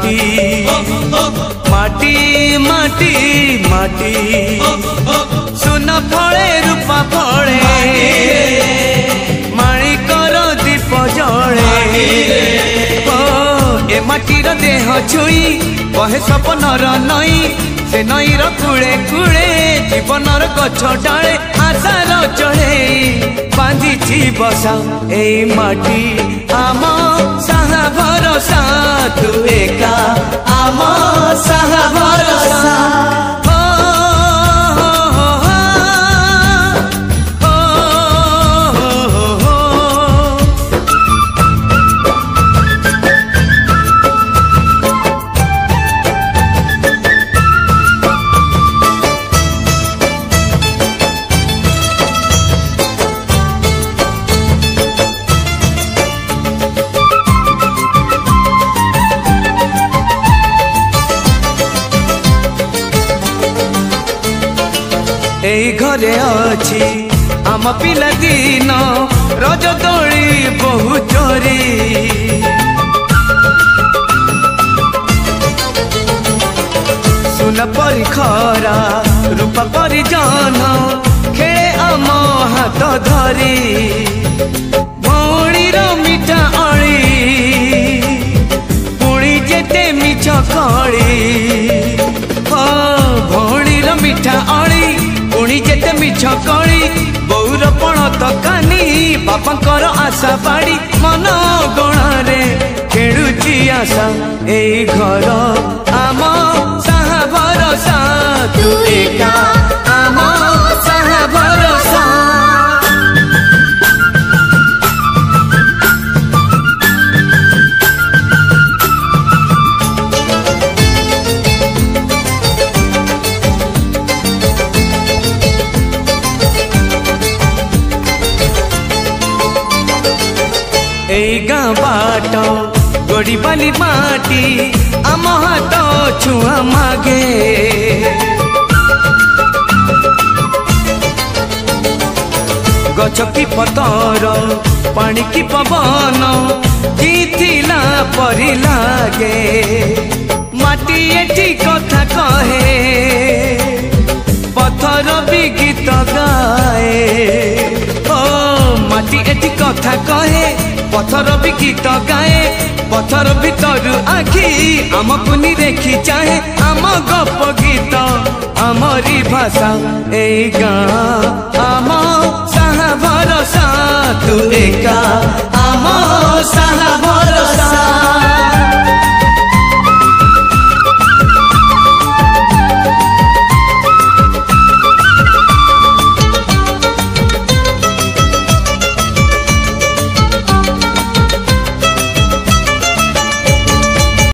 माटी माटी माटी माटी सुन फले रूपा फले माणिकर दीप जले ए माटीर देह छुई बहे सपनर नई से नईर कूले कूले जीवनर गछ डाले आशार चढ़े बांधी बसा ए माटी आम साहा भरोसा तू एका आम साहा भरोसा एई घरे अछि आम पिला दिन रज दोली बहु चोरी सुन परी खरा रूपा परी जन खेले आम हाथ धरी भौणीर मिठा अली पुणी जेते मिछ कली भौणीर मिठा अली पुणी जेते मिछ कली बौर पण तकानी बापांकर आशा बाड़ी मन गणारे खेलुची आशा एई घर आम साहा भरोसा तू एका आम साहा भरोसा एई गाँ बाट गोड़ी बाली माटी आम हाथ छुआ मागे गछ की पतर पानी की पवन जीथिला परी लागे माटी एठी कथा कहे पत्थर भी गीत गाए ओ माटी एठी कथा कहे पत्थर भी गीत गाए पत्थर भीतर आखि आमको देखी चाहे आम गप गीत आमरी भाषा एई गाँ आम साहा भरोसा तू एका आम साहा भरोसा।